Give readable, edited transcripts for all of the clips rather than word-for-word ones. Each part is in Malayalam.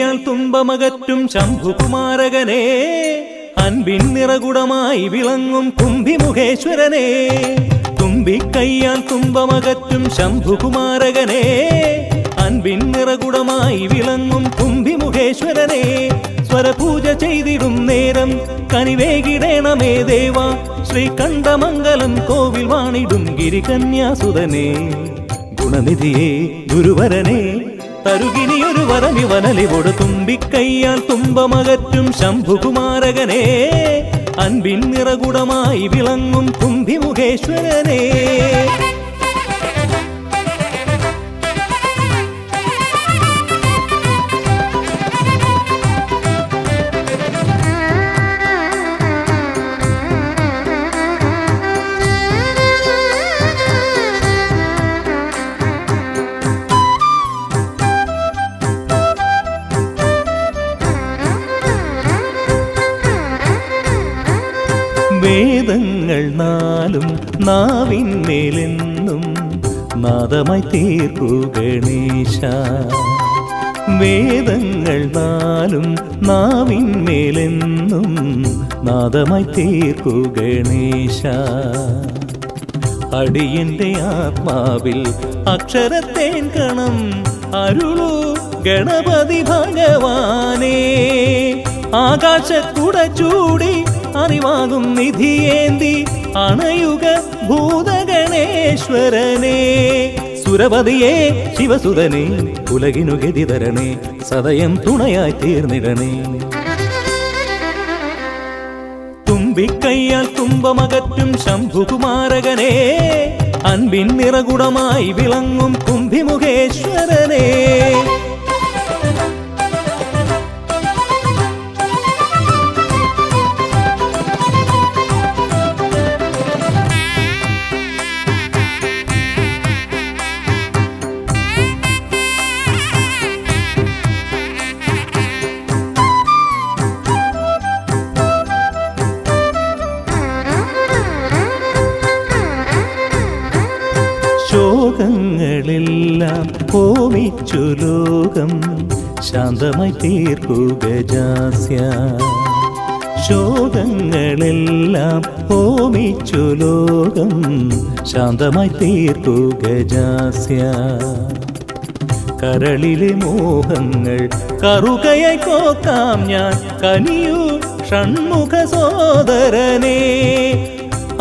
തുമ്പിക്കൈയാൽ തുമ്പമകറ്റും ശംഭുകുമാരകനെ അൻപിൻ നിറകുടമായി വിളങ്ങും കുംഭിമുഖേശ്വരനെ തുമ്പിക്കൈയാൽ തുമ്പമകറ്റും ശംഭുകുമാരകനെ അൻപിൻ നിറകുടമായി വിളങ്ങും കുംഭിമുഖേശ്വരനെ സ്വരപൂജ ചെയ്തിടും നേരം കനിവേകിടേണമേ ദേവ ശ്രീകണ്ഠമംഗലം കോവിൽ വാണിടും ഗിരികന്യാസുതനെ ഗുണനിധിയെ ഗുരുവരനെ തരുകിനിയൊരു വരമിവനലിവോട് തുമ്പിക്കൈയാൽ തുമ്പമകറ്റും ശംഭുകുമാരകനെ അൻപിൻ നിറകുടമായി വിളങ്ങും കുംഭിമുഖേശ്വരനെ വേദങ്ങൾ നാലും നാവിന്മേലെന്നും നാദമായി തീർക്കൂ ഗണേശ വേദങ്ങൾ നാലും നാവിന്മേലെന്നും നാദമായി തീർക്കൂ ഗണേശ അടിയന്റെ ആത്മാവിൽ അക്ഷരത്തേൻ കണം അരുളൂ ഗണപതി ഭഗവാനേ ആകാശക്കുട ചൂടി അറിവാകും നിധിയേന്തി അണയുക ഭൂതഗണേശ്വരനെ സുരപതിയെ ശിവസുതനെ ഉലകിനു ഗതിതരണേ സദയം തുണയായി തീർന്നിടണേ തുമ്പിക്കൈയാൽ തുമ്പമകറ്റും ശംഭുകുമാരകനെ അൻപിൻ നിറകുടമായി വിളങ്ങും കുംഭിമുഖേശ്വരനെ ശോകങ്ങളെല്ലാം ഹോമിച്ചു ലോകം ശാന്തമായി തീർക്കൂ ഗജാസ്യ ശോകങ്ങളെല്ലാം ഹോമിച്ചു ലോകം ശാന്തമായി തീർക്കൂ ഗജാസ്യ കരളിലെ മോഹങ്ങൾ കറുകയായി കോക്കാം ഞാൻ കനിയൂ ഷൺമുഖ സോദരനെ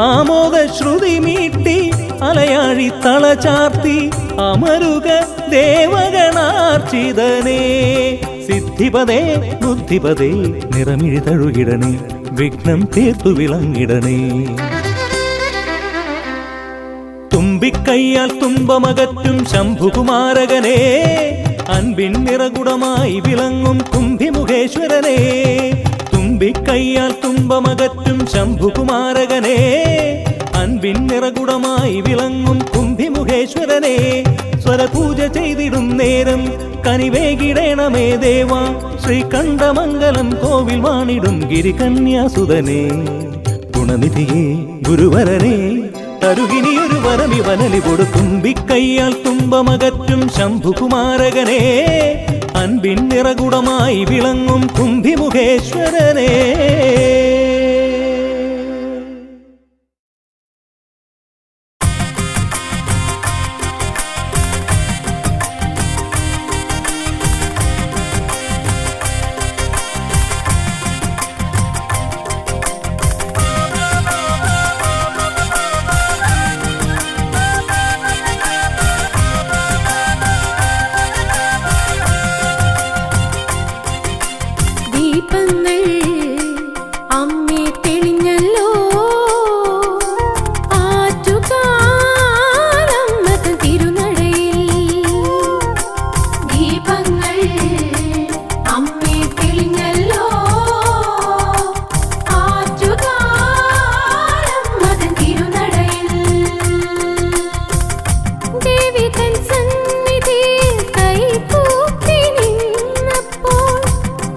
ആമോദ ശ്രുതി മീട്ടി അലയാഴി തളചാർത്തി അമരുക ദേവഗണാർച്ചിതനേ സിദ്ധിപദേ ബുദ്ധിപദേ നിറമിഴി തഴുകിടണേ വിഘ്നം തീർത്തു വിളങ്ങിടണേ തുമ്പിക്കൈയാൽ തുമ്പമകറ്റും ശംഭുകുമാരകനെ അൻപിൻ നിറകുടമായി വിളങ്ങും കുംഭിമുഖേശ്വരനെ തുമ്പിക്കൈയാൽ തുമ്പമകറ്റും ശംഭുകുമാരകനെ അൻപിൻ നിറകുടമായി വിളങ്ങും കുംഭിമുഖേശ്വരനെ സ്വരപൂജ ചെയ്തിടും നേരം കനിവേകിടേണമേ ദേവ ശ്രീകണ്ഠമംഗലം കോവിൽ വാണിടും ഗിരികന്യാസുതനെ ഗുണനിധിയെ ഗുരുവരനെ തരുകിനിയൊരു വരമിവനലിവോട് തുമ്പിക്കൈയാൽ തുമ്പമകറ്റും ശംഭുകുമാരകനെ അൻപിൻ നിറകുടമായി വിളങ്ങും കുംഭിമുഖേശ്വരനെ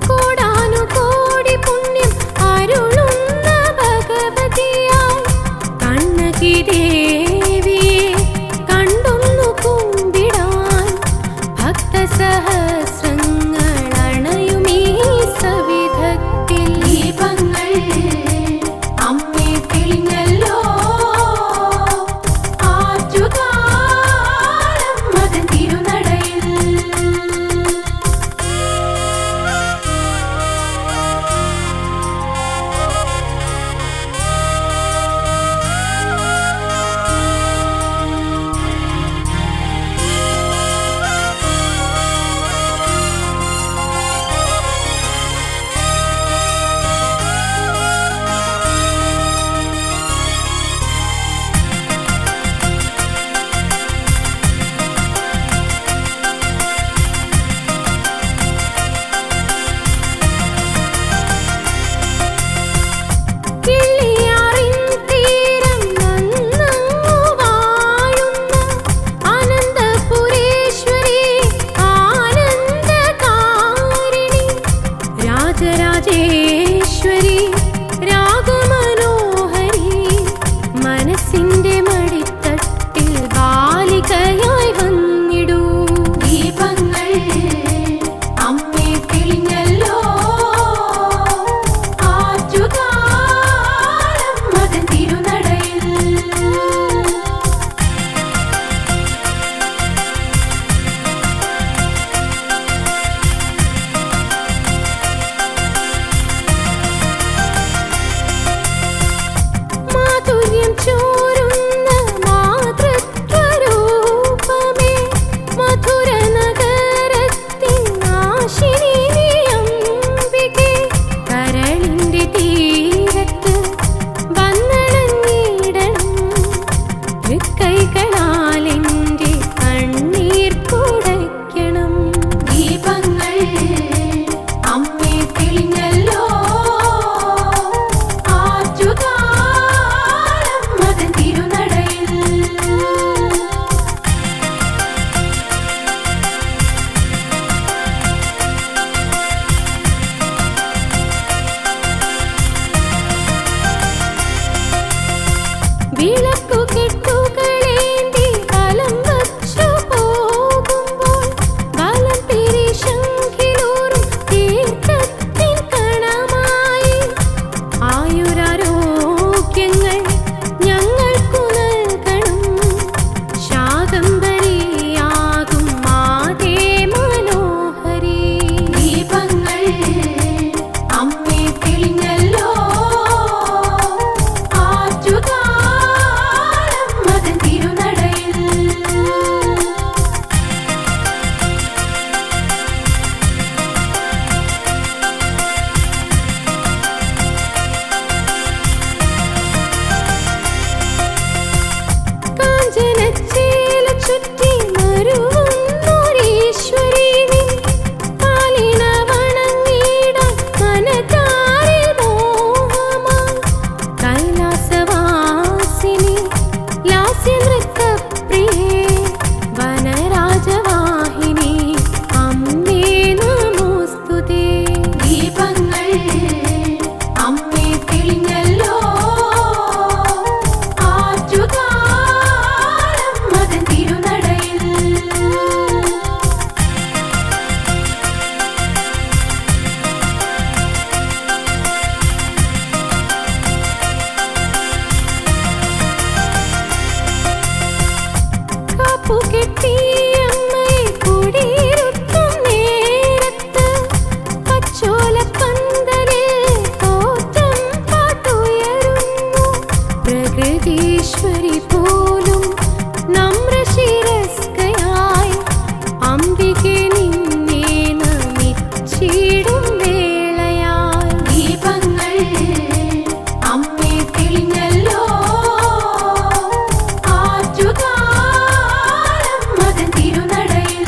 കോടാനുകോ രാജരാജേശ്വരി രാഗമനോഹരി മനസ്സിന്റെ മടിത്തട്ടിൽ ബാലികയായി വന്നിടൂ. ദീപങ്ങൾ അമ്മേ തെളിഞ്ഞല്ലോ ആറ്റുകാലം മതൻ തിരുനടയിൽ. മാധുര്യം ചോരുന്ന മാതൃത്വരൂപമേ മധുര നഗരത്തിൻ നാശിനി നീ അംബികേ. കരളിന്റെ തീരത്ത് വന്നണഞ്ഞിടണം തൃക്കൈകളാലെന്റെ കണ്ണീർ തുടയ്ക്കണം. ദീപങ്ങൾ അമ്മേ തെളിഞ്ഞല്ലോ ആറ്റുകാലം മതൻ തിരുനടയിൽ. വിളക്കുകെട്ടുകളേന്തി കലം വച്ചു പോകുമ്പോൾ വലം തിരിശങ്കിലൂറും തീർത്ഥത്തിൻ കണമായി ആയുരാരോഗ്യങ്ങൾ ഞങ്ങൾക്കു നൽകണം. ശാകംബരിയാകും മാതേ മനോഹരി. ദീപങ്ങൾ അമ്മേ തെളിഞ്ഞല്ലോ ആറ്റുകാലം മതൻ തിരുനടയിൽ. കാഞ്ചനച്ചേല ചുറ്റി മരുവുന്നോരീശ്വരി നിൻ കാലിണ വണങ്ങിടാൻ മനതാരിൽ മോഹമായി. കൈലാസവാസിനി ലാസ്യനൃത്തപ്രിയേ വനരാജവാഹിനി അമ്മേ നമോസ്തുതേ. ദീപങ്ങൾ അമ്മേ തെളിഞ്ഞല്ലോ ആറ്റുകാലം മതൻ തിരുനടയിൽ. കാപ്പുകെട്ടിയമ്മയെ കുടിയിരുത്തും നേരത്ത് പച്ചോലപ്പന്തലിൽ തോറ്റം പാട്ടുയരുന്നു. പ്രകൃതീശ്വരി പോലും നമ്രശിരസ്കയായി അംബികെ നിന്നെ നമിച്ചിടും വേളയായി. ദീപങ്ങൾ അമ്മേ തെളിഞ്ഞല്ലോ ആറ്റുകാലം മതൻ തിരുനടയിൽ.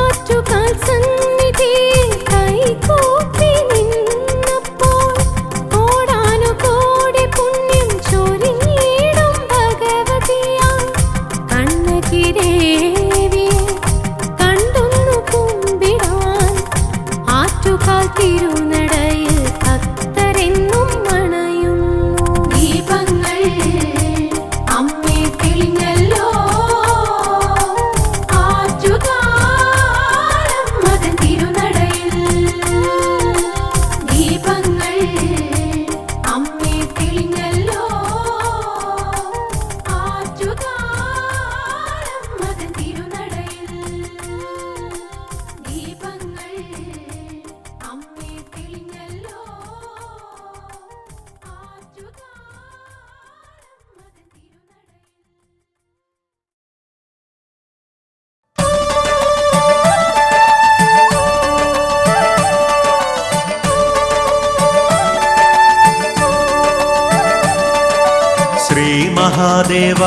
ആറ്റുകാൽ സന്നിധിയിൽ കൈകൂപ്പി നിന്നപ്പോൾ കോടാനുകോടി പുണ്യം ചൊരിഞ്ഞിടും ഭഗവതിയായി. കണ്ണകി ദേവിയെ കണ്ടൊന്നു കുമ്പിടാൻ ആറ്റുകാൽ തിരുനടയിൽ ഭക്തരെന്നും മണയുന്നു. ദീപങ്ങൾ അമ്മേ തെളിഞ്ഞല്ലോ ആറ്റുകാലം മതൻ തിരുനടയിൽ. ദീപങ്ങൾ അമ്മേ തെളിഞ്ഞല്ലോ ആറ്റുകാലം മതൻ തിരുനടയിൽ. ദീപങ്ങൾ അമ്മേ തെളിഞ്ഞല്ലോ ആറ്റുകാലം മതൻ തിരുനടയിൽ. ശ്രീ മഹാദേവ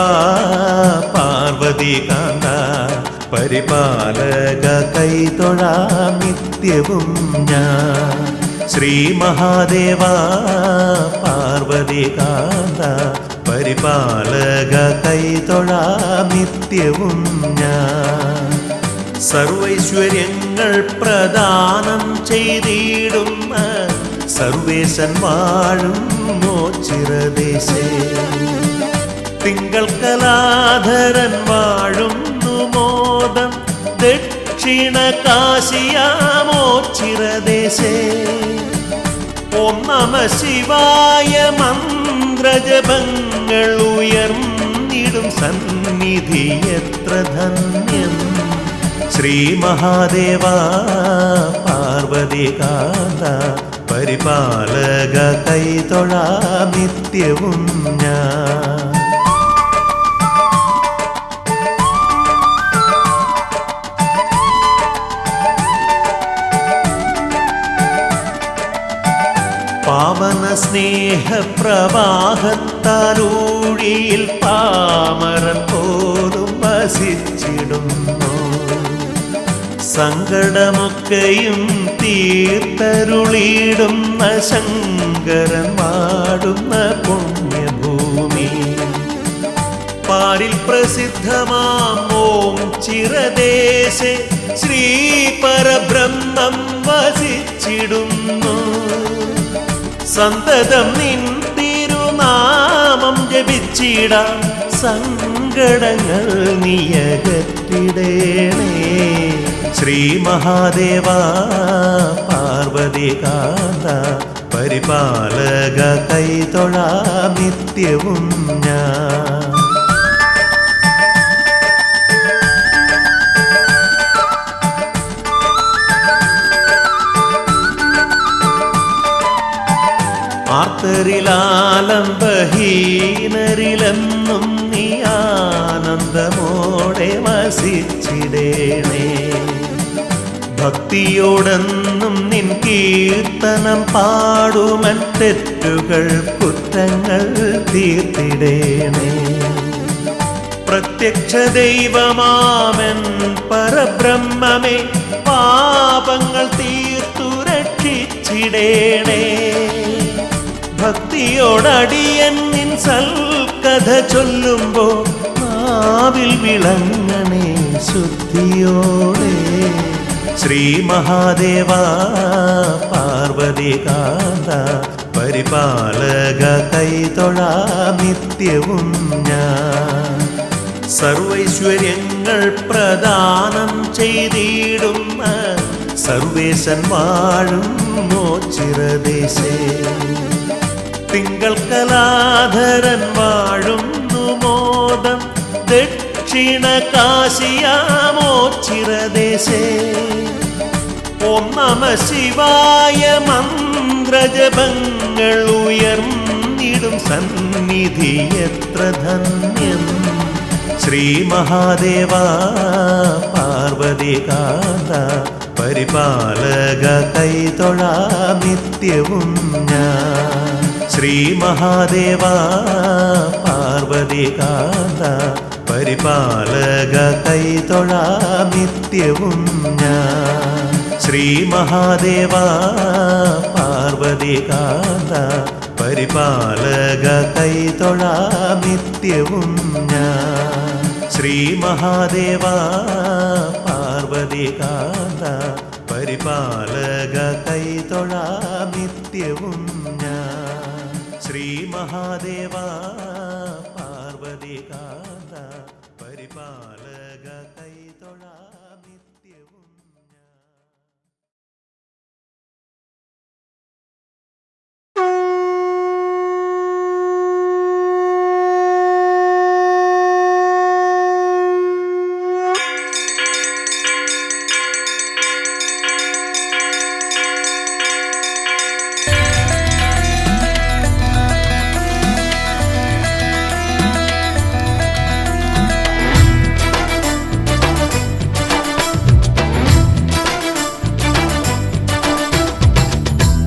പാർവതി കാന്ത പരിപാലക കൈതൊഴാം നിത്യവും ഞാൻ. ശ്രീ മഹാദേവ പാർവതികാന്ത പരിപാലക കൈതൊഴാം നിത്യവും ഞാൻ. സർവൈശ്വര്യങ്ങൾ പ്രദാനം ചെയ്തിടുന്ന സർവേശൻ വാഴും മോചിരദേശേ. തിങ്കൾ കലാധരൻ വാഴുന്നു മോദം ദക്ഷിണ കാശിയാമോചിരദേശേ. ഓം നമ ശിവായ മന്ത്രജപങ്ങൾ ഉയർന്നിടും സന്നിധി എത്ര ധന്യം. ശ്രീ മഹാദേവ പാർവതികാന്ത പരിപാലക കൈതൊഴാം നിത്യവും ഞാൻ. പാവന സ്നേഹപ്രവാഹത്താലൂഴിയിൽ പാമരൻ പോലും വസിച്ചിടുന്നു. സങ്കടമൊക്കെയും തീർത്തരുളിടുന്ന ശങ്കരൻ വാടുന്ന പുണ്യഭൂമി. പാരിൽ പ്രസിദ്ധമാം ഓം ചിരദേശേ ശ്രീ പരബ്രഹ്മം വസിച്ചിടുന്നു. സന്തതം നിൻ തിരുനാമം ജപിച്ചിടാം സങ്കടങ്ങൾ നീയകറ്റിടേണേ. ശ്രീ മഹാദേവ പാർവതികാന്ത പരിപാലക കൈതൊഴാം നിത്യവും ഞാൻ. ആർത്തരിലാലംബഹീനരിലെന്നും നീ ആനന്ദമോടെ വസിച്ചിടേണേ. ഭക്തിയോടെന്നും നിൻ കീർത്തനം പാടുമൻ തെറ്റുകൾ കുറ്റങ്ങൾ തീർത്തിടേണേ. പ്രത്യക്ഷ ദൈവമാമൻ പരബ്രഹ്മമേ പാപങ്ങൾ തീർത്തു രക്ഷിച്ചിടേണേ. ഭക്തിയോടടിയൻ നിൻ സൽക്കഥ ചൊല്ലുമ്പോ നാവിൽ വിളങ്ങണേ ശുദ്ധിയോടെ. ശ്രീ മഹാദേവ പാർവതികാന്ത പരിപാലക കൈതൊഴാം നിത്യവും ഞാൻ. സർവൈശ്വര്യങ്ങൾ പ്രദാനം ചെയ്തിടുന്ന സർവേശൻ വാഴും മോചിരദേശേ. തിങ്കൾ കലാധരൻ വാഴുന്നു മോദം ദക്ഷിണ കാശിയാമോചിരദേശേ. ഓം നമ ശിവായ മന്ത്രജപങ്ങൾ ഉയർന്നിടും സന്നിധി എത്ര ധന്യം. ശ്രീ മഹാദേവ പാർവതികാന്ത പരിപാലക കൈതൊഴാം നിത്യവും ഞാൻ. ശ്രീ മഹാദേവ പാർവതികാന്ത പരിപാലക കൈതൊഴാം നിത്യവും ഞാൻ. ശ്രീ മഹാദേവ പാർവതികാന്ത പരിപാലക കൈതൊഴാം നിത്യവും ഞാൻ. ശ്രീ മഹാദേവ പാർവതികാന്ത പരിപാലക കൈതൊഴാം നിത്യവും ഞാൻ. ശ്രീ മഹാദേവ പാർവതികാന്ത പരിപാലക കൈതൊഴാം നിത്യവും ഞാൻ.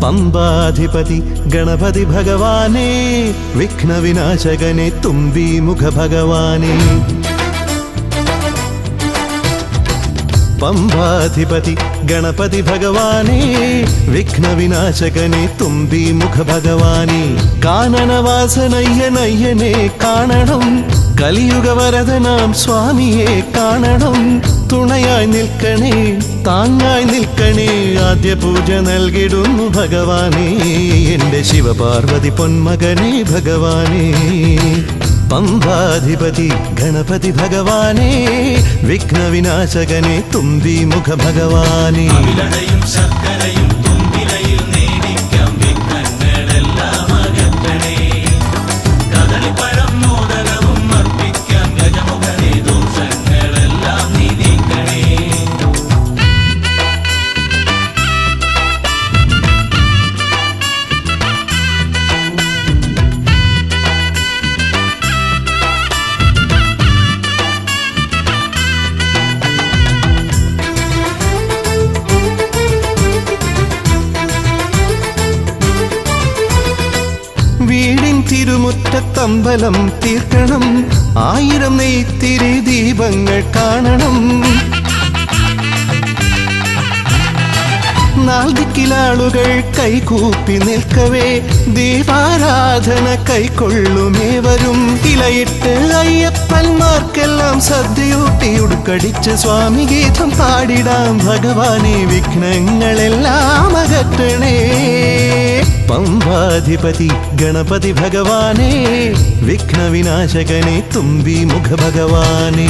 പമ്പാധിപതി ഗണപതി ഭഗവാനേ, വിഘ്നവിനാശകനെ തുമ്പീമുഖ ഭഗവാനേ. പമ്പാധിപതി ഗണപതി ഭഗവാനേ വിഘ്നവിനാശകനെ തുമ്പി മുഖ ഭഗവാനേ കാനനവാസനയ്യനയ്യനെ കാണണം കലിയുഗ വരദനാം സ്വാമിയെ കാണണം തുണയായി നിൽക്കണേ താങ്ങായി നിൽക്കണേ ആദ്യ പൂജ നൽകിടുന്നു ഭഗവാനേ എന്റെ ശിവപാർവതി പൊന്മകനെ ഭഗവാനേ പമ്പാധിപതി ഗണപതി ഭഗവാനേ വിഘ്നവിനാശകനെ തുമ്പി മുഖ ഭഗവാനേ ശർക്കരയും തുമ്പിലയിൽ നേടിക്കാം വിഘ്നങ്ങളെല്ലാം അകറ്റണേ കദളിപ്പഴം മോദകവും അർപ്പിക്കാം ഗജമുഖനെ ദോഷങ്ങളെല്ലാം നീ നീക്കണേ വീടിൻ തിരുമുറ്റത്തമ്പലം തീർക്കണം 1000 നെയ്ത്തിരി ദീപങ്ങൾ കാണണം നാൽദിക്കിലാളുകൾ കൈകൂപ്പി നിൽക്കവേ ദീപാരാധന കൈക്കൊള്ളുമേവരും ഇലയിട്ട് അയ്യപ്പന്മാർക്കെല്ലാം സദ്യയൂട്ടി ഉടുക്കടിച്ച് സ്വാമി ഗീതം പാടിടാം ഭഗവാനെ വിഘ്നങ്ങളെല്ലാം അകറ്റണേ പമ്പാധിപതി ഗണപതി ഭഗവാനേ വിഘ്നവിനാശകനെ തുമ്പി മുഖ ഭഗവാനേ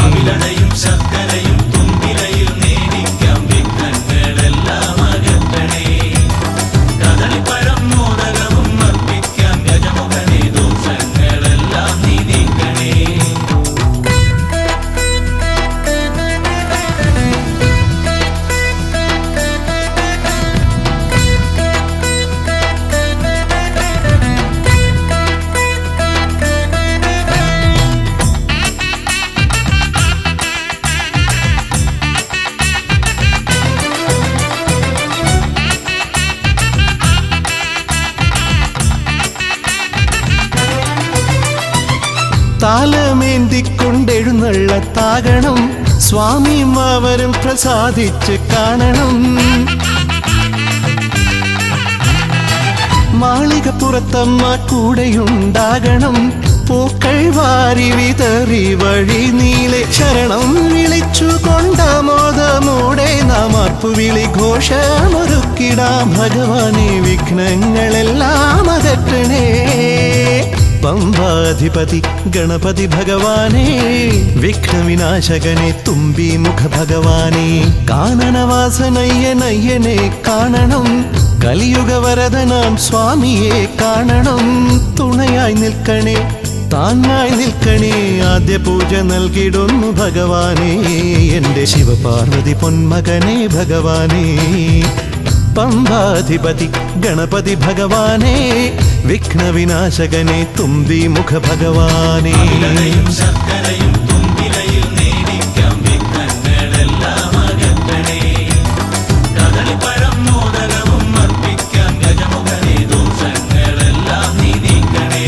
ശർക്കരയും തുമ്പിലയിൽ നേടിക്കാം വിഘ്നങ്ങളെല്ലാം അകറ്റണേ കദളിപ്പഴം മോദകവും അർപ്പിക്കാം ഗജമുഖനെ ദോഷങ്ങളെല്ലാം നീ നീക്കണേ താലമേന്തിക്കൊണ്ടെഴുന്നള്ളത്താകണം സ്വാമിയും അവരും പ്രസാദിച്ച് കാണണം മാളികപ്പുറത്തമ്മ കൂടെയുണ്ടാകണം പൂക്കൾ വാരി വിതറി വഴി നീളെ ശരണം വിളിച്ചു കൊണ്ടമോദമോടെ നാം അർപ്പുവിളി ഘോഷമൊരുക്കിടാം ഭഗവാനെ വിഘ്നങ്ങളെല്ലാം അകറ്റണേ പമ്പാധിപതി ഗണപതി ഭഗവാനേ വിഘ്നവിനാശകനെ തുമ്പി മുഖ ഭഗവാനേ കാനനവാസനയ്യനയ്യനെ കാണണം കലിയുഗ വരദനാം സ്വാമിയെ കാണണം തുണയായി നിൽക്കണേ താങ്ങായി നിൽക്കണേ ആദ്യ പൂജ നൽകിടുന്നു ഭഗവാനേ എന്റെ ശിവപാർവതി പൊന്മകനെ ഭഗവാനേ പമ്പാധിപതി ഗണപതി ഭഗവാനേ വിഘ്നവിനാശകനെ തുമ്പി മുഖ ഭഗവാനേ ശർക്കരയും തുമ്പിലയിൽ നേടിക്കാം വിഘ്നങ്ങളെല്ലാം അകറ്റണേ കദളിപ്പഴം മോദകവും അർപ്പിക്കാം ഗജമുഖനെ ദോഷങ്ങളെല്ലാം നീ നീക്കണേ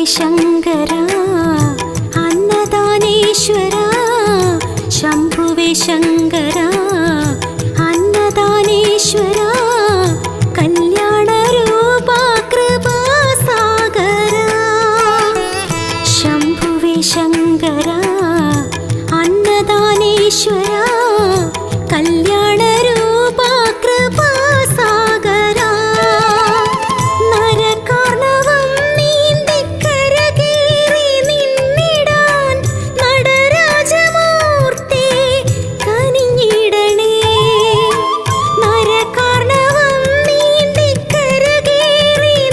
ശങ്കരാ അന്നദാനേശ്വരാ ശംഭുവേ ശങ്കരാ അന്നദാനേശ്വരാ കല്യാണരൂപാ കൃപാസാഗരാ ശംഭുവേ ശങ്കരാ അന്നദാനേശ്വരാ കല്യാണരൂപാ കൃപാസാഗരാ നരകാർണവം നീന്തിക്കരകേറി നിന്നിടാൻ നടരാജമൂർത്തി കനിഞ്ഞിടണേ നരകാർണവം നീന്തിക്കരകേറി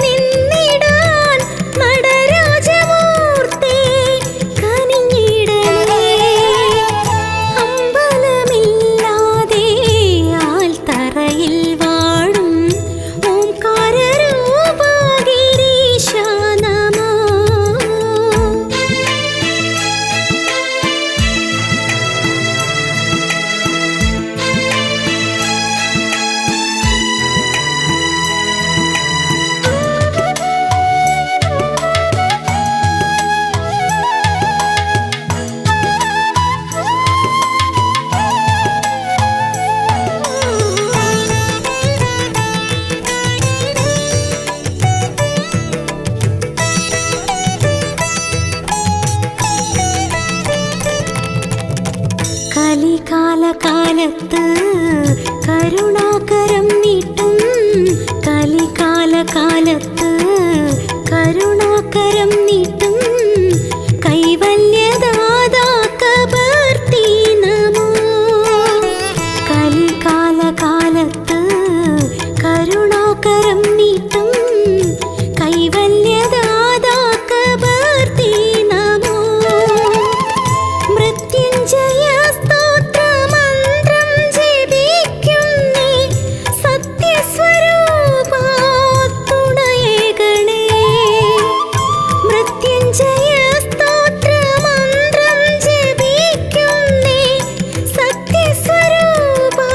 നിന്നിടാൻ നടരാജമൂർത്തി കനിഞ്ഞിടണേ അമ്പലമില്ലാതെ ആൽത്തറയിൽ വാഴും ഓംകാരരൂപാ ഗിരീശാ നമോ കലികാലകാലത്ത് കരുണാകരം നീട്ടും കലികാലകാലത്ത് കരുണാകരം നീട്ടും കൈവല്യദാതാ കബർത്തി നമോ കലികാലകാലത്ത് കരുണാകരം നീട്ടും കൈവല്യദാതാ കബർത്തി നമോ മൃത്യുഞ്ജയ സ്തോത്രമന്ത്രം ജപിക്കുന്നേ സത്യസ്വരൂപാ തുണയേകണേ മൃത്യുഞ്ജയ സ്തോത്രമന്ത്രം ജപിക്കുന്നേ സത്യസ്വരൂപാ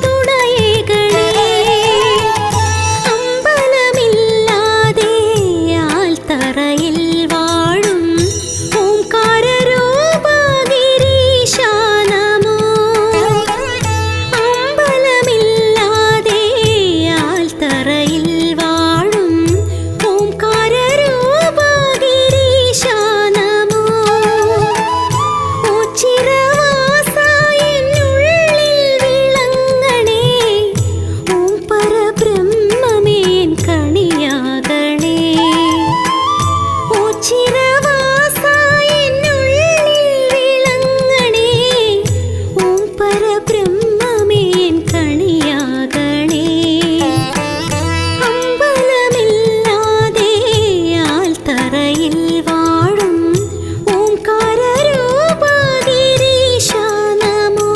തുണയേകണേ അമ്പലമില്ലാതെ ആൽത്തറയിൽ വാഴും ഓംകാരരൂപാ ഗിരീശാ നമോ അമ്പലമില്ലാതെ ആൽത്തറയിൽ വാഴും ഓംകാരരൂപാ ഗിരീശാ നമോ ഉച്ചിരവാസായെന്നുള്ളിൽ വിളങ്ങണേ ഓം പരബ്രഹ്മമേൻ കണിയാകണേ ഉച്ചിരവാസായെന്നുള്ളിൽ വിളങ്ങണേ ഓം പരബ്രഹ്മമേൻ കണിയാകണേ അമ്പലമില്ലാതെ ആൽത്തറയിൽ വാഴും ഓംകാരരൂപാ ഗിരീശാ നമോ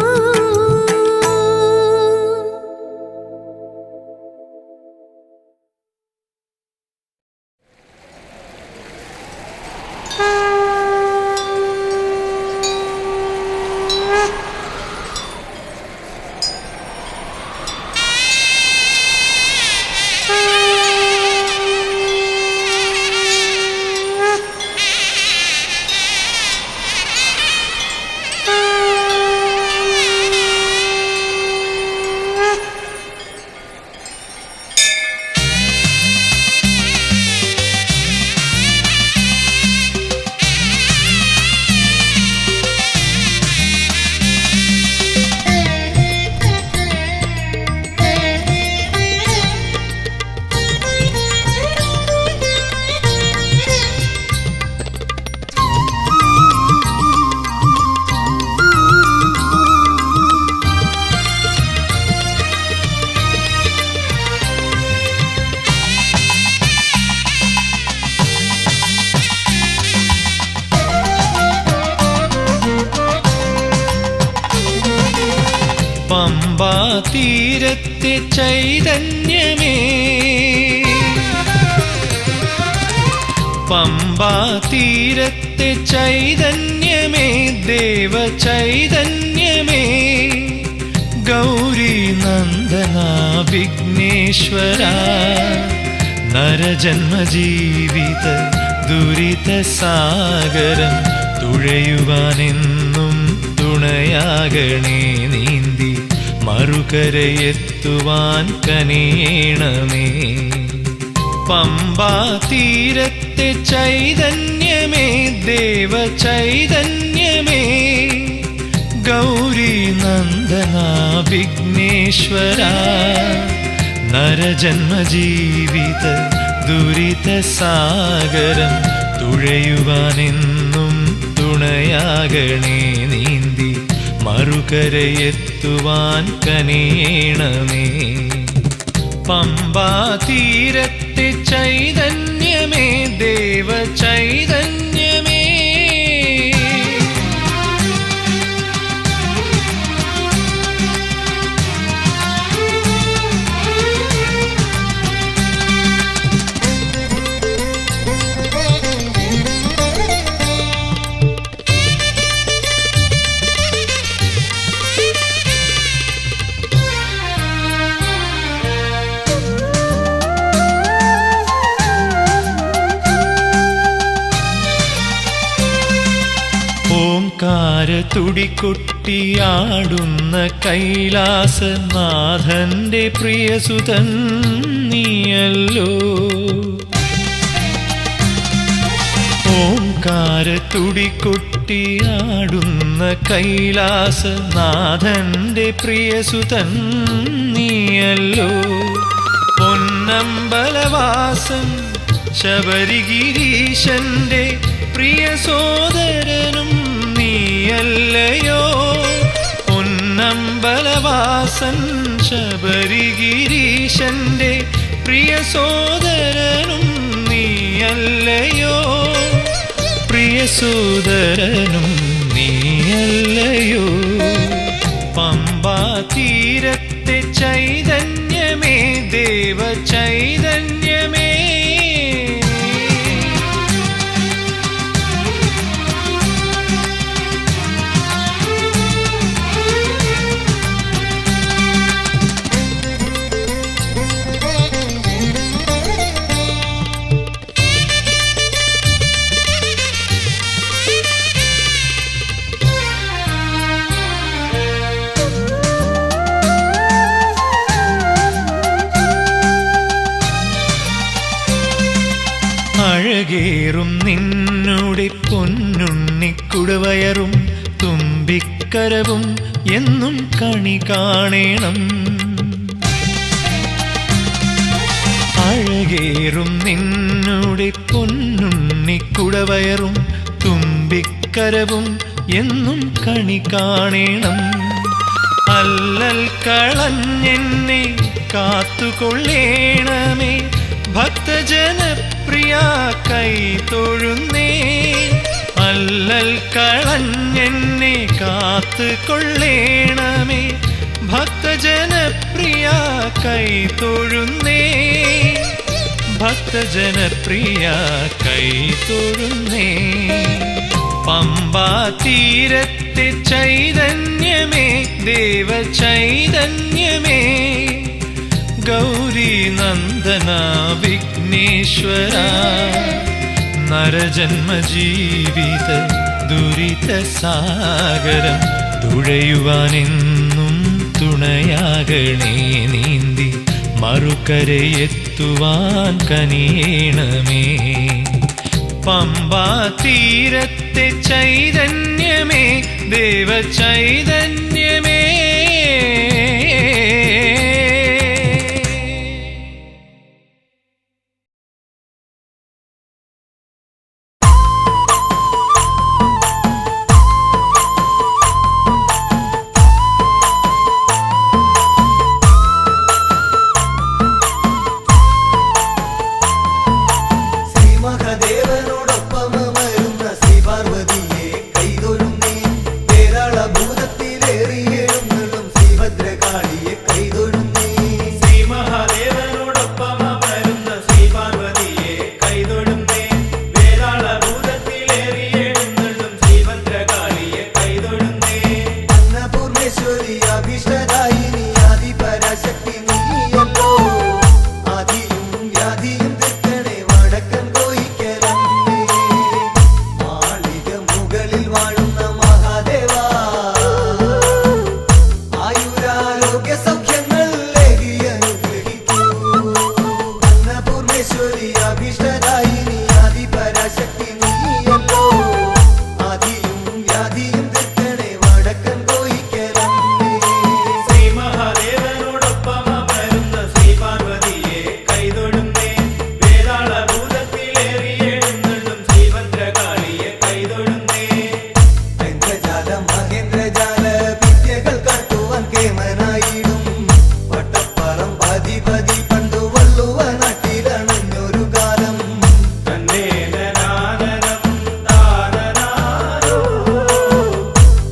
പമ്പാ തീരത്തെ ചൈതന്യമേ പമ്പാ തീരത്തെ ചൈതന്യമേ ദേവ ചൈതന്യമേ ഗൗരി നന്ദന വിഘ്നേശ്വര നരജന്മ ജീവിത ദുരിതസാഗരം തുഴയുവാനെന്നും തുണയാകണേ നീന്തി മറുകരയെത്തുവാൻ കനിയേണമേ. പമ്പാ തീരത്തെ ചൈതന്യമേ ദേവ ചൈതന്യമേ ഗൗരി നന്ദന വിഘ്നേശ്വര നരജന്മജീവിത ദുരിതസാഗരം തുഴയുവാനെന്നും തുണയാകണേ നീന്തി മറുകരയെത്തുവാൻ കനിയേണമേ. പമ്പാ തീരത്തെ ചൈതന്യമേ ദേവ ചൈതന്യമേ തുടികൊട്ടിയാടുന്ന കൈലാസനാഥന്റെ പ്രിയസുതൻ നീയല്ലോ. ഓംകാര തുടികൊട്ടിയാടുന്ന കൈലാസനാഥന്റെ പ്രിയസുതൻ നീയല്ലോ. പൊന്നമ്പലവാസൻ ശബരിഗിരീശന്റെ പ്രിയ സോദരനും നീയല്ലയോ. പൊന്നമ്പലവാസൻ ശബരിഗിരീശന്റെ പ്രിയ സോദരനും നീയല്ലയോ. പ്രിയ സോദരനും നീയല്ലയോ. പമ്പാ തീരത്തെ ചൈതന്യമേ ദേവ ചൈതന്യമേ അഴകേറും നിന്നുടെ പൊന്നുണ്ണിക്കുടവയറും തുമ്പിക്കരവും എന്നും കണി കാണേണം. അഴകേറും നിന്നുടെ പൊന്നുണ്ണിക്കുടവയറും തുമ്പിക്കരവും എന്നും കണി കാണേണം. അല്ലൽ കളഞ്ഞെന്നെ കാത്തുകൊള്ളേണമേ ഭക്തജനപ്രിയ കൈ തൊഴുന്നേ. അല്ലൽ കളഞ്ഞെന്നെ കാത്തുകൊള്ളേണമേ ഭക്തജനപ്രിയ കൈ തൊഴുന്നേ. ഭക്തജനപ്രിയ കൈ തൊഴുന്നേ. പമ്പാ തീരത്തെ ചൈതന്യമേ ദേവ ചൈതന്യമേ ഗൗരി നന്ദന വിഘ്നേശ്വര നരജന്മജീവിത ദുരിതസാഗരം തുഴയുവാനെന്നും തുണയാകണേ നീന്തി മറുകരയെത്തുവാൻ കനിയേണമേ. പമ്പാ തീരത്തെ ചൈതന്യമേ ദേവ ചൈതന്യമേ ശ്രീ പാർവതിയെ കൈതൊഴുന്നേ. കേരള ഭൂതത്തിലേറിയേഴും അഭീഷ്ടദായിനി ആദിപരാശക്തി നീയല്ലോ. ആദിയും വ്യാധിയും തീർക്കണേ വടക്കൻ കോയിക്കലമ്മേ. ശ്രീ മഹാദേവനോടൊപ്പം വരുന്ന ശ്രീ പാർവതിയെ കൈതൊഴുന്നേ. വേതാള ഭൂതത്തിലേറിയെഴുന്നള്ളും ശ്രീ ഭദ്രകാളിയെ കൈതൊഴുന്നേ. രംഗജാല മഹേന്ദ്രജാല വിദ്യകൾ കാട്ടുവാൻ കേമനായിടും വട്ടപ്പറമ്പധിപതി പണ്ടു വള്ളുവ നാട്ടിലണഞ്ഞൊരു കാലം. തന്നേനാദനം താനനാരോ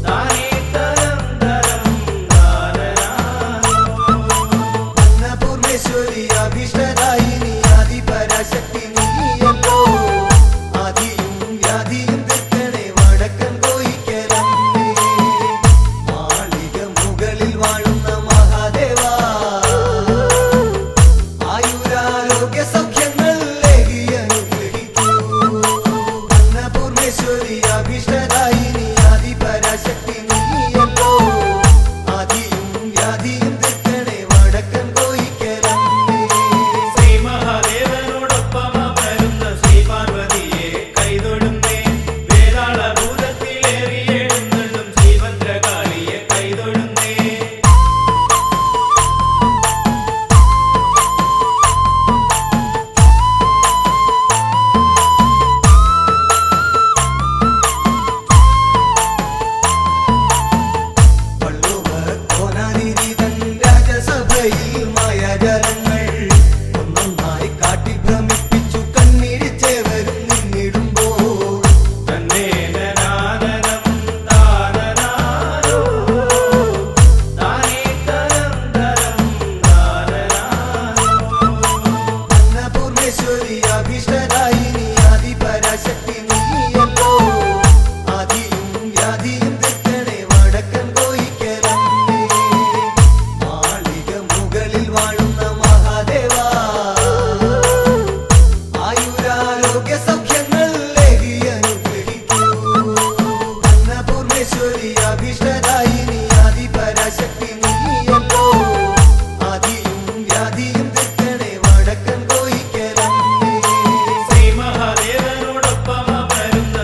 താനീതരം തരം താനനാരോ. അന്നപൂർണേശ്വരി അഭീഷ്ടദായിനി ആദിപരാശക്തി നീയല്ലോ. ആദിയും വ്യാധിയും തീർക്കണേ വടക്കൻ കോയിക്കലമ്മേ. മാളിക മുകളിൽ വാഴുന്ന മഹാദേവാ, ആയുരാരോഗ്യ സൗഖ്യങ്ങൾ ഏകി അനുഗ്രഹിക്കൂ. അന്നപൂർണേശ്വരി അഭീഷ്ടദായിനി ആദിപരാശക്തി നീയല്ലോ. ആദിയും വ്യാധിയും തീർക്കണേ വടക്കൻ കോയിക്കലമ്മേ. ശ്രീ മഹാദേവനോടൊപ്പം വരുന്ന ശ്രീ പാർവതിയെ കൈതൊഴുന്നേ. വേതാള ഭൂതത്തിലേറിയെഴുന്നള്ളും ശ്രീ ഭദ്രകാളിയെ കൈതൊഴുന്നേ. വള്ളുവക്കോനാനിരിതൻ രാജസഭയിൽ മായാജാലങ്ങൾ ഒന്നൊന്നായി കാട്ടി ഭ്രമിപ്പിച്ചു കണ്ണീരിച്ചേവരും നിന്നിടുമ്പോൾ. തന്നേനാദനം താനനാരോ താനീതരം തരം താനനാരോ. അന്നപൂർണേശ്വരി അഭീഷ്ടദായിനി ആദിപരാശക്തി നീയല്ലോ. ആദിയും വ്യാധിയും തീർക്കണേ വടക്കൻ കോയിക്കലമ്മേ. മാളിക മുകളിൽ വാഴുന്ന മഹാദേവാ, ആയുരാരോഗ്യ സൗഖ്യങ്ങൾ ഏകി അനുഗ്രഹിക്കൂ. അന്നപൂർണേശ്വരി അഭീഷ്ടദായിനി ആദിപരാശക്തി നീയല്ലോ. ആദിയും വ്യാധിയും തീർക്കണേ വടക്കൻ കോയിക്കലമ്മേ. ശ്രീ മഹാദേവനോടൊപ്പം വരുന്ന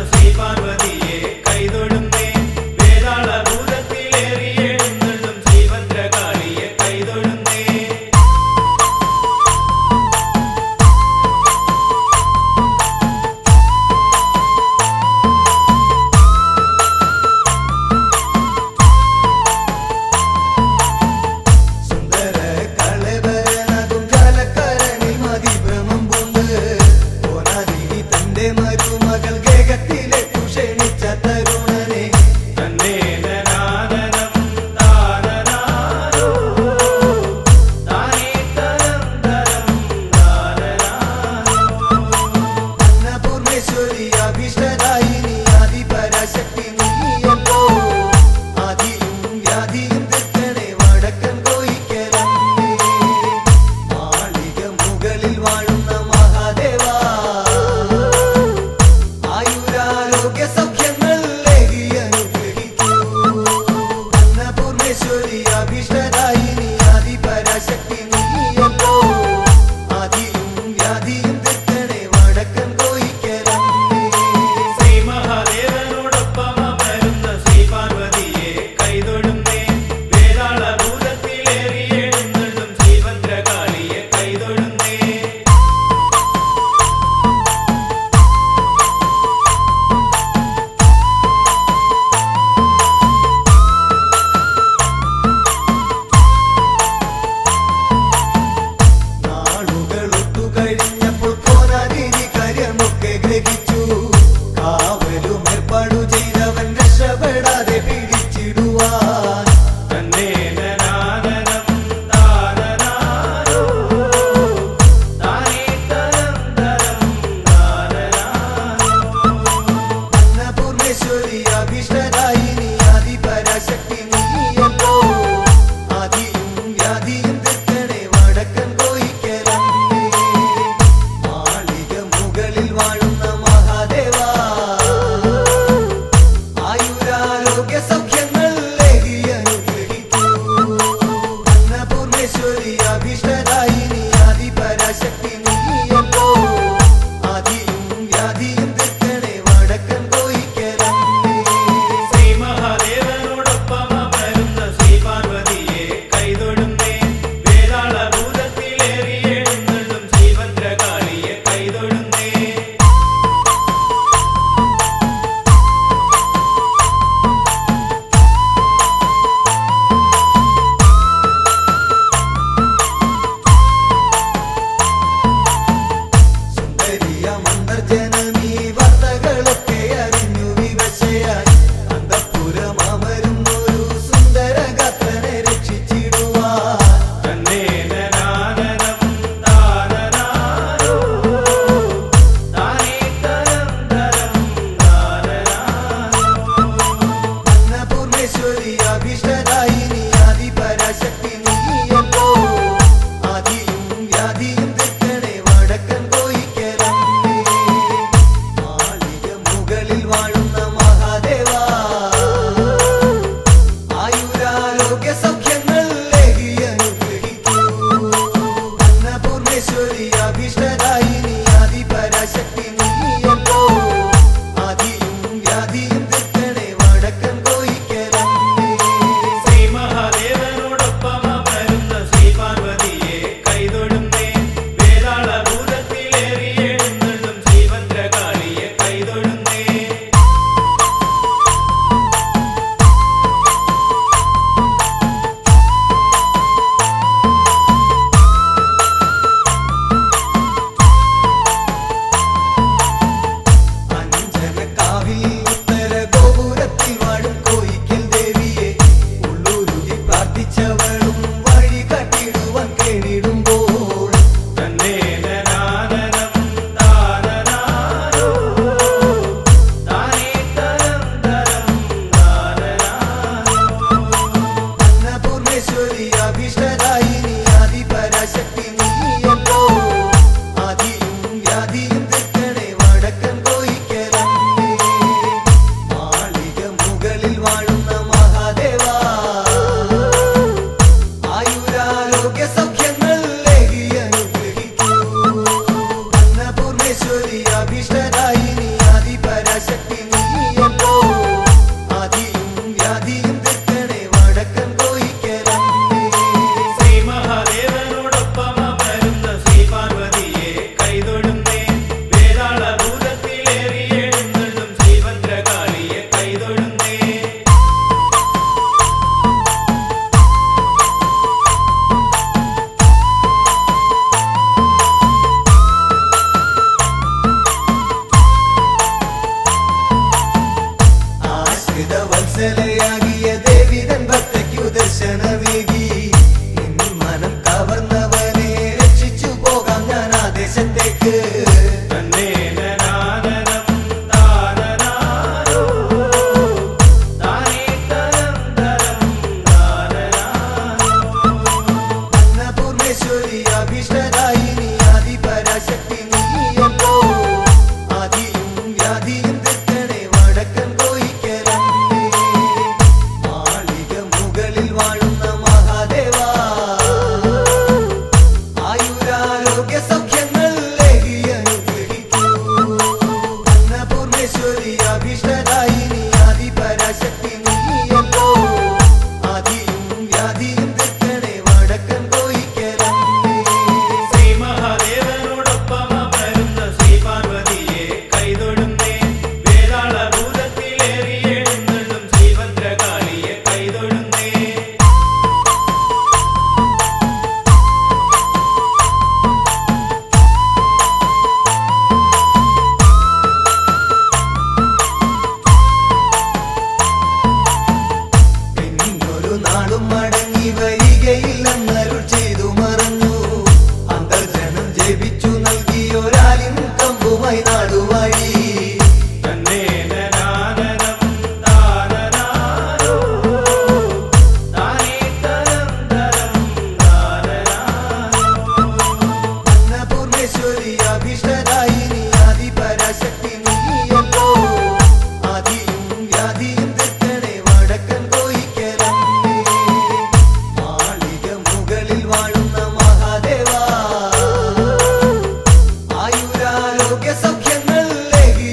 സുന്ദരിയ മന്ദർജനമീ വാർത്തകളൊക്കെ അറിഞ്ഞു വിവശയായി അന്തഃപുരമാമരുന്നൊരു സുന്ദരഗാത്രനെ രക്ഷിച്ചിടുവാൻ തന്നേനനാനനം താനനാരോ താനേതരം തരം നാനനാരോ അന്നപൂർണേശ്വരി അഭീഷ്ടദായിനി ആദിപരാശക്തി നീയല്ലോ ആദിയും വ്യാധിയും തീർക്കണേ വടക്കൻ കോയിക്കലമ്മേ മാളിക മുകളിൽ വാഴുന്ന മഹാദേവാ ആയുരാരോഗ്യ സൗഖ്യങ്ങൾ ഏകി അനുഗ്രഹിക്കൂ അന്നപൂർണേശ്വരി അഭീഷ്ടദായിനി ആദിപരാശക്തി നീയല്ലോ ആദിയും വ്യാധിയും തീർക്കണേ വടക്കൻ കോയിക്കലമ്മേ ശ്രീ മഹാദേവനോടൊപ്പം അമരുന്ന ശ്രീ പാർവതിയെ കൈതൊഴുന്നേ വേതാള ഭൂതത്തിലേറി എഴുന്നള്ളും ശ്രീ ഭദ്രകാളിയെ കൈതൊഴുന്നേ അഞ്ജനക്കാവിൽ ഉത്തര ഗോപുരത്തിൽ വാഴും കോയിക്കൽ ദേവിയെ ഉള്ളൂരുകി പ്രാർത്ഥിച്ചവളും വഴി കാട്ടിടുവാൻ കേണിടുമ്പോൾ തന്നേനനാനനം താനനാരോ താനേതരം തരം നാനനാരോ അന്നപൂർണേശ്വരി അഭീഷ്ടദായിനി ആദിപരാശക്തി നീയല്ലോ ആദിയും വ്യാധിയും തീർക്കണേ വടക്കൻ കോയിക്കലമ്മേ മാളിക മുകളിൽ വാഴുന്ന മഹാദേവാ ആയുരാരോഗ്യ സൗഖ്യങ്ങൾ ഏകി അനുഗ്രഹിക്കൂ അന്നപൂർണേശ്വരി അഭീഷ്ടദായിനി ആദിപരാശക്തി നീയല്ലോ ആദിയും വ്യാധിയും തീർക്കണേ വടക്കൻ കോയിക്കലമ്മേ ശ്രീ മഹാദേവനോടൊപ്പം അമരുന്ന ശ്രീ പാർവതിയെ കൈതൊഴുന്നേ വേതാള ഭൂതത്തിലേറി എഴുന്നള്ളും ശ്രീ ഭദ്രകാളിയെ കൈതൊഴുന്നേ ആശ്രിത വത്സലയാകിയ ദേവി തൻ ഭക്തയ്ക്കു ദർശനമേകി നിൻ മനം കവർന്നവനെ രക്ഷിച്ചു പോകാം ഞാൻ ആ ദേശത്തേക്ക് തന്നേനനാനനം താനനാരോ താനേതരം തരം നാനനാരോ അന്നപൂർണേശ്വരി അഭീഷ്ടദായിനി ആദിപരാശക്തി നീയല്ലോ ആദിയും വ്യാധിയും തീർക്കണേ വടക്കൻ കോയിക്കലമ്മേ മാളിക മുകളിൽ വാഴുന്ന മഹാദേവാ ആയുരാരോഗ്യ സൗഖ്യങ്ങൾ ഏകി അനുഗ്രഹിക്കൂ അന്നപൂർണേശ്വരി അഭീഷ്ടദായിനി ആദിപരാശക്തി നീയല്ലോ ആദിയും വ്യാധിയും തീർക്കണേ വടക്കൻ കോയിക്കലമ്മേ ശ്രീ മഹാദേവനോടൊപ്പം അമരുന്ന ശ്രീ പാർവതിയെ കൈതൊഴുന്നേ വേതാള ഭൂതത്തിലേറി എഴുന്നള്ളും ശ്രീ ഭദ്രകാളിയെ കൈതൊഴുന്നേ പിന്നൊരു നാളും മടങ്ങി വരികയില്ലെന്നരുൾ ചെയ്തു മറഞ്ഞു അന്തർജനം ജപിച്ചു നൽകിയൊരാലിൻ കമ്പുമായി നാടുവഴി തന്നേനനാനനം താനനാരോ താനേതരം തരം നാനനാരോ അന്നപൂർണേശ്വരി അഭീഷ്ടദായിനി ആദിപരാശക്തി നീയല്ലോ ആദിയും വ്യാധിയും തീർക്കണേ വടക്കൻ കോയിക്കലമ്മേ മാളിക മുകളിൽ വാഴുന്ന മഹാദേവാ ആയുരാരോഗ്യ സൗഖ്യങ്ങൾ ഏകി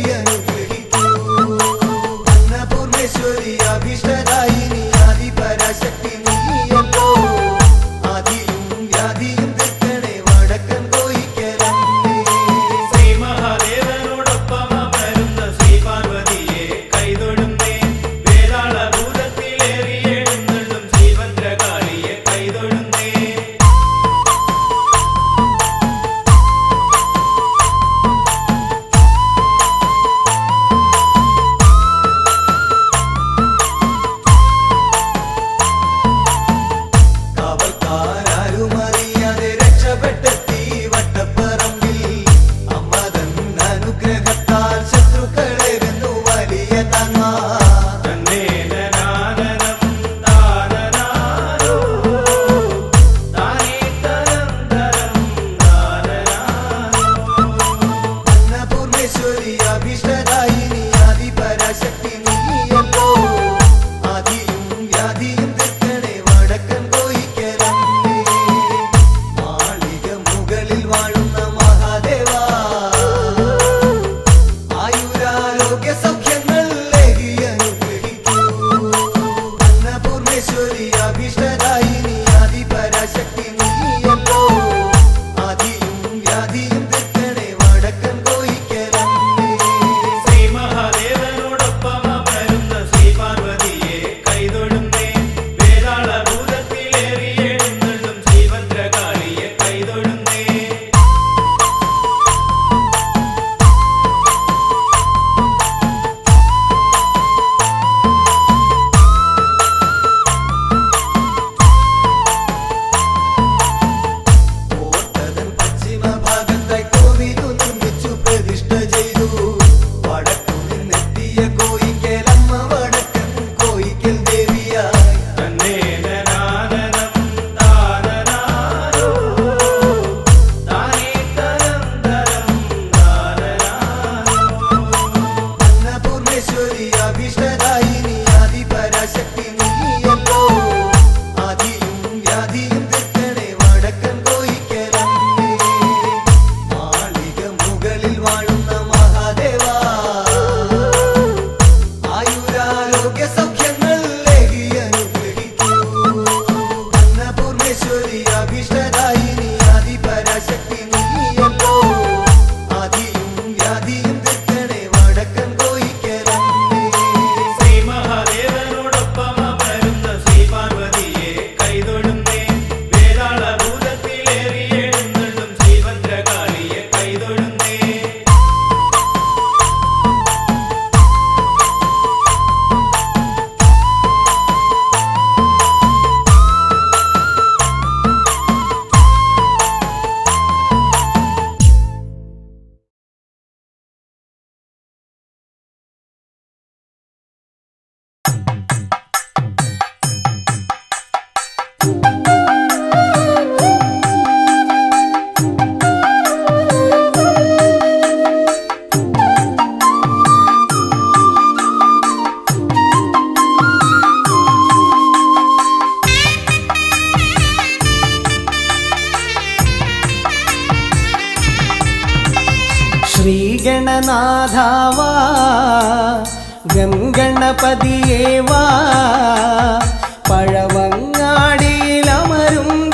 ശ്രീഗണനാഥാവാ ഗംഗണപതിയേവാ പഴവങ്ങാടിയിലമരും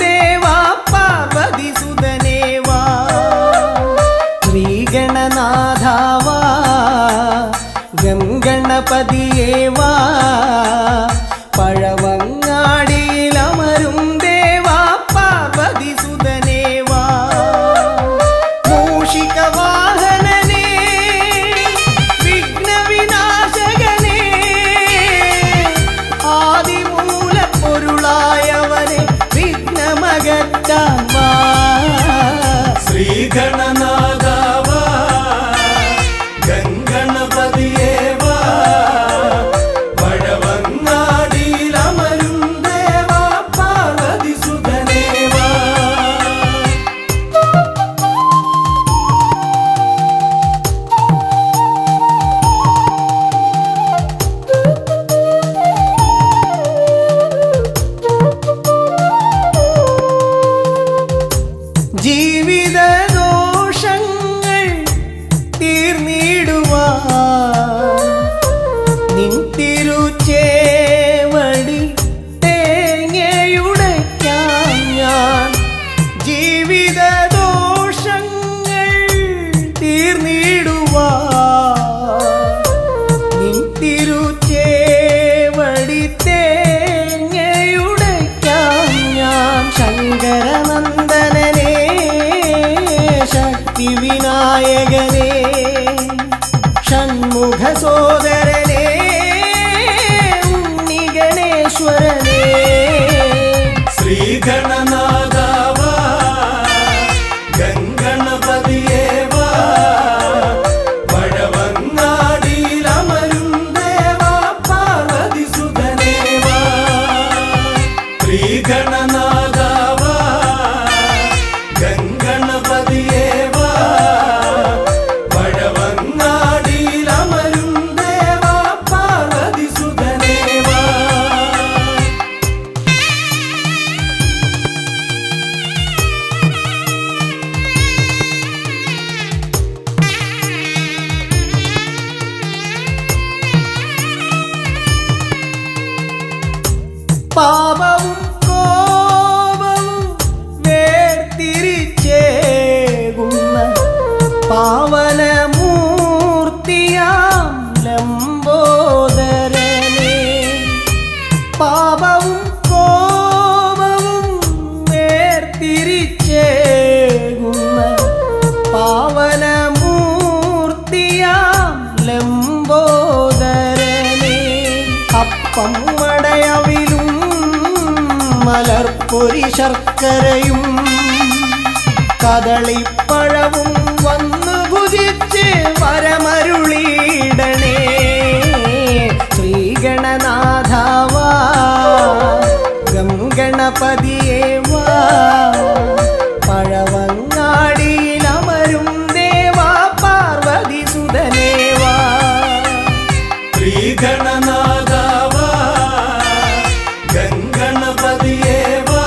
ദേവാ പാർവതി സുതനേവാ ശ്രീഗണനാഥാവാ ഗംഗണപതിയേവാ പഴവങ്ങാടിയിലമരും ദേവാ പാർവതി സുതനേവാ മൂഷികവാഹനനേ വിഘ്നവിനാശകനേ ആദിമൂലപ്പൊരുളായവനെ വിഘ്നമകറ്റാൻ വാ ശ്രീഗണനാഥാവാ ഗംഗണപതിയേവാ പഴവങ്ങാടിയിലമരും ദേവാ പാർവതി സുതനേവാ ജീവിത ദോഷങ്ങൾ തീർന്നിടുവാൻ നിൻ തിരുച്ചേവടി തേങ്ങയുടയ്ക്കാൻ ഞാൻ ജീവിത ദോഷങ്ങൾ തീർന്നിടുവാൻ നിൻ തിരുച്ചേവടി തേങ്ങയുടയ്ക്കാൻ ഞാൻ ശങ്കരനന്ദനനേ ശക്തി വിനായകനേ ഷൺമുഖ സോദരനേ ഉണ്ണി ഗണേശ്വരനേ ശ്രീഗണനാഥാവാ ഗംഗണപതിയേവാ പഴവങ്ങാടിയിലമരും ദേവാ പാർവതി സുതനേവാ ശ്രീഗണനാഥാവാ ഗംഗണപതിയേവാ പഴവങ്ങാടിയിലമരും ദേവാ പാർവതി സുതനേവാ പാപവും കോപവും വേർതിരിച്ചേകുന്ന പാവനമൂർത്തിയാം ലംബോദരനേ പാപവും കോപവും വേർതിരിച്ചേകുന്ന പാവനമൂർത്തിയാം ലംബോദരനേ അപ്പം മടയവിലും മലർപ്പൊരി ശർക്കരയും കദളിപ്പഴവും വന്നു ഭുജിച്ച് വരമരുളിയിടണേ ശ്രീഗണനാഥാവാ ഗംഗണപതിയേവാ പഴവങ്ങാടിയിലമരും ദേവാ പാർവതി സുതനേവാ ശ്രീഗണനാഥാവാ ഗംഗണപതിയേവാ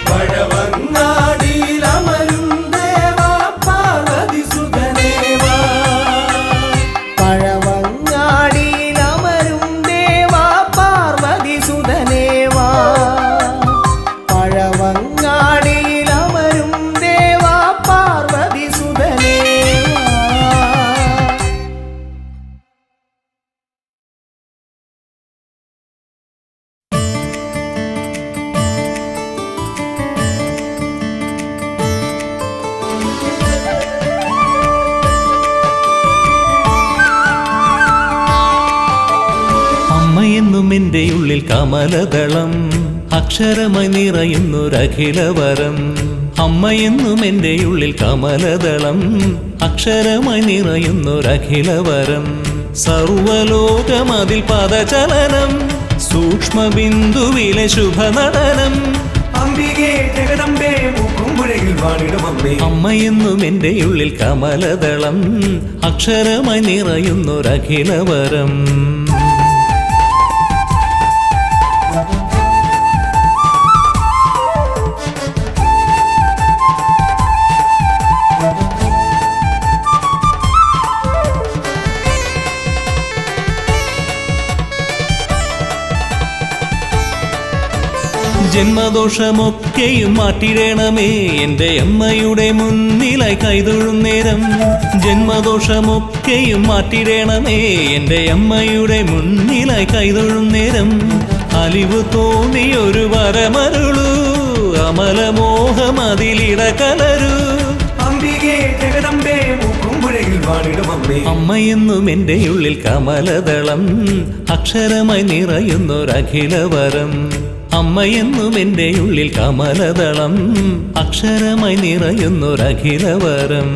പഴവങ്ങാടിയിലമരും ദേവാ പാർവതി സുതനേവാ പഴവങ്ങാടിയിലമരും ദേവാ പാർവതി സുതനേവാ പഴവങ്ങാടിയിലമരും ദേവാ പാർവതി സുതനേവാ അമ്മയെന്നും എൻ്റെ ഉള്ളിൽ കമലദളം അക്ഷരമായി നിറയുന്നൊരഖിലവരം അമ്മയെന്നും എൻ്റെ ഉള്ളിൽ കമലദളം അക്ഷരമായി നിറയുന്നൊരഖിലവരം സർവലോകമതിൽ പദചലനം സൂക്ഷ്മബിന്ദുവിലെ ശുഭനടനം അംബികേ ജഗദംബേ മുക്കുമ്പുഴയിൽ വാണിടും അമ്മേ അമ്മയെന്നും എൻ്റെ ഉള്ളിൽ കമലദളം അക്ഷരമായി നിറയുന്നൊരഖിലവരം ജന്മദോഷമൊക്കെയും മാറ്റിടണമേ എൻ്റെ അമ്മയുടെ മുന്നിലായി കൈതൊഴും നേരം. ജന്മദോഷമൊക്കെയും മാറ്റിടണമേ എൻ്റെ അമ്മയുടെ മുന്നിലായി കൈതൊഴും നേരം. അലിവ് തോന്നിയൊരു വരമരുളൂ, അമലമോഹം അതിലിടകലരൂ. അംബികേ ജഗദംബേ മുക്കുമ്പുഴയിൽ വാണിടും അമ്മേ. അമ്മയെന്നും എൻ്റെ ഉള്ളിൽ കമലദളം, അക്ഷരമായി നിറയുന്നൊരഖിലവരം. അമ്മയെന്നും എൻ്റെ ഉള്ളിൽ കമലദളം, അക്ഷരമായി നിറയുന്നൊരഖിലവരം.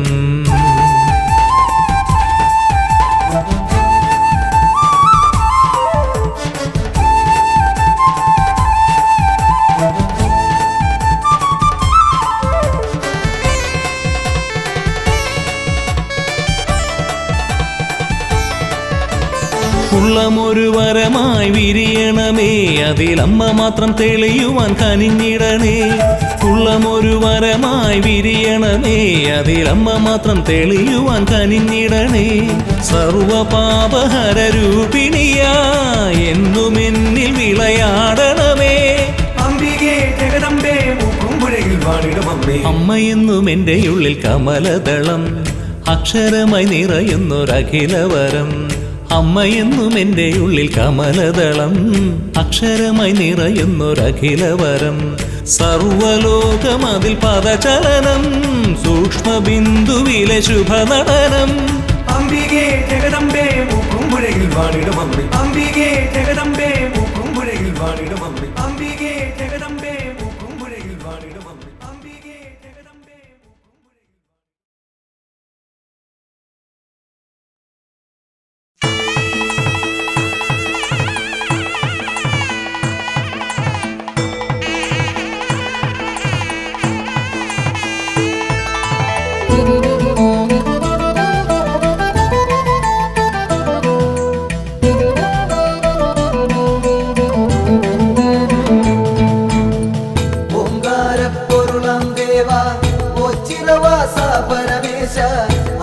ഉള്ളമൊരു വരമായി വിരിയണമേ, അതിലമ്മ മാത്രം തെളിയുവാൻ കനിഞ്ഞിടണേ. ഉള്ളമൊരു വരമായി വിരിയണമേ, അതിലമ്മ മാത്രം തെളിയുവാൻ കനിഞ്ഞിടണേ. സർവപാപഹര രൂപിണിയാ എന്നും എന്നിൽ വിളയാടണമേ. അംബികേ ജഗദംബേ മുക്കുമ്പുഴയിൽ വാണിടും അമ്മേ. അമ്മയെന്നും എൻ്റെ ഉള്ളിൽ കമലദളം, അക്ഷരമായി നിറയുന്നൊരഖിലവരം. അമ്മയെന്നും എൻ്റെ ഉള്ളിൽ കമലദളം, അക്ഷരമായി നിറയുന്നൊരഖിലവരം. സർവലോകം അതിൽ പദചലനം, സൂക്ഷ്മബിന്ദുവിലെ ശുഭനടനം. അംബികേ ജഗദംബേ മുക്കുമ്പുഴയിൽ വാണിടും അമ്മേ. അംബികേ ജഗദംബേ മുക്കുമ്പുഴയിൽ വാണിടും അമ്മേ. അംബികേ ജഗദംബേ മുക്കുമ്പുഴയിൽ വാണിടും അമ്മേ. അംബികേ ജഗദംബേ മുക്കുമ്പുഴയിൽ. ഓംകാരപ്പൊരുളാം ദേവാ ഓച്ചിരവാസ പരമേശ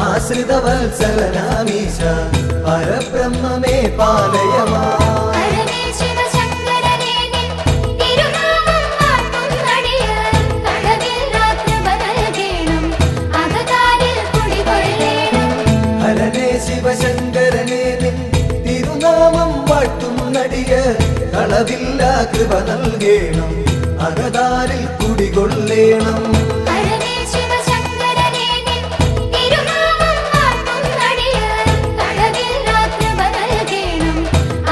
ആശ്രിതവത്സലനാമീശ പരബ്രഹ്മമേ പാലയമാ. ഹരനേ ശിവശങ്കരനേ നിൻ തിരുനാമം വാഴ്ത്തുന്നടിയർ കടവിൽ രാത്രിപ നൽകേണം അകതാരിൽ കുടികൊള്ളേണം. ഹരനേ ശിവശങ്കരനേ നിൻ തിരുനാമം വാഴ്ത്തുന്നടിയ കളവില്ല കൃപ നൽകേണം അകതാരിൽ കുടികൊള്ളേണം. ഹരനേ ശിവശങ്കരനേ നിൻ തിരുനാമം വാഴ്ത്തുന്നടിയർ കടവിൽ രാത്രിപ നൽകേണം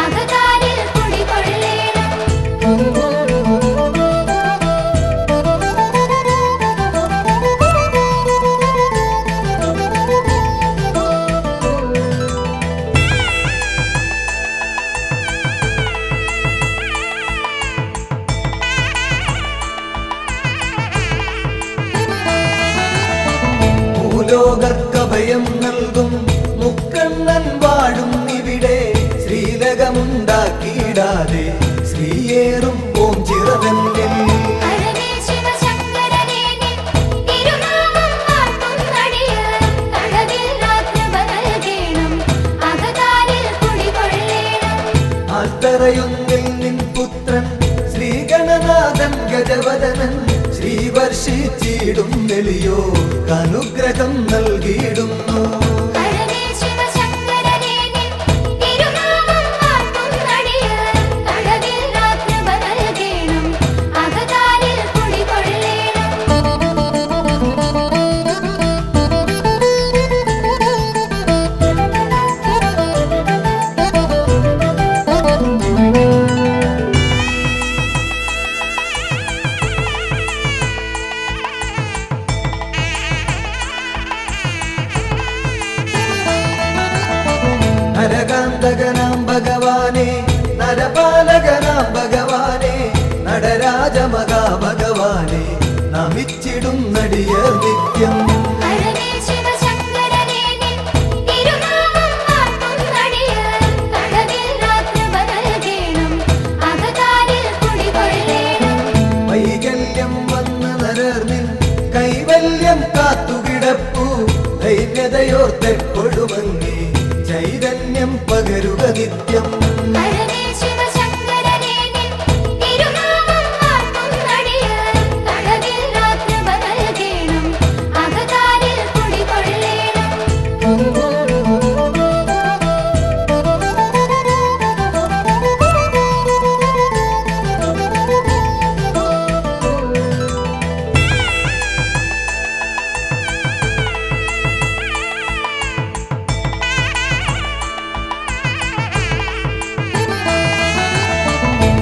അകതാരിൽ കുടികൊള്ളേണം. ഭൂലോകർക്കഭയം നൽകും മുക്കണ്ണൻ വാഴും ഇവിടെ. ശ്രീലകമുണ്ടാക്കിയിടാതെ ശ്രീയേറും ഓം ചിറതന്നിൽ. ഹരനേ ശിവശങ്കരനേ നിൻ തിരുനാമം വാഴ്ത്തുന്നടിയർ കടവിൽ രാത്രിപ നൽകേണം അകതാരിൽ കുടികൊള്ളേണം. ആൽത്തറയൊന്നിൽ നിൻ പുത്രൻ ശ്രീഗണനാഥൻ ഗജവദനൻ ശ്രീവർഷിച്ചിടും നെളിയോ അനുഗ്രഹം നൽകിയിടുന്നു. ഹരനേ ശിവശങ്കരനേ നിൻ തിരുനാമം വാഴ്ത്തുന്നടിയർ കടവിൽ രാത്രിപ നൽകേണം അകതാരിൽ കുടികൊള്ളേണം. നരകാന്തകനാം ഭഗവാനെ നരപാലകനാം ഭഗവാനെ നടരാജമകാഭഗവാനെ നമിച്ചിടും നടിയർ നിത്യം. ഹരനേ ശിവശങ്കരനേ നിൻ തിരുനാമം വാഴ്ത്തുന്നടിയർ കടവിൽ രാത്രിപ നൽകേണം അകതാരിൽ കുടികൊള്ളേണം. വൈകല്യം വന്ന നരർനിൻ കൈവല്യം കാത്തുകിടപ്പു ധൈര്യതയോർത്തെപ്പൊഴുമങ്ങി ചൈതന്യം പകരുക നിത്യം. ഹരനേ ശിവശങ്കരനേ നിൻ തിരുനാമം വാഴ്ത്തുന്നടിയർ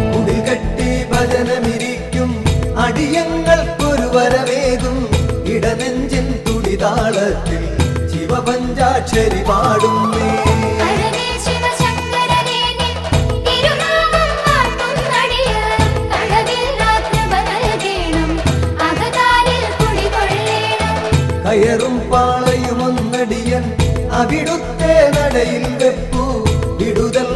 കുടികെട്ടി ഭജനമിരിക്കും അടിയങ്ങൾക്കൊരു വരവേകും ഇടനെഞ്ചിൻ തുടിതാളത്തിൽ ശിവപഞ്ചാക്ഷരി പാടുന്നേ ഹരനേ ശിവശങ്കരനേ നിൻ തിരുനാമം വാഴ്ത്തുന്നടിയാർ കടവില്ലാത്ത നൽകേണം അകതാരിൽ കുടികൊള്ളേണം കയറും പാളയുമൊന്നടിയൻ അവിടുത്തെ നടയിൽ വെപ്പു വിടുതൽ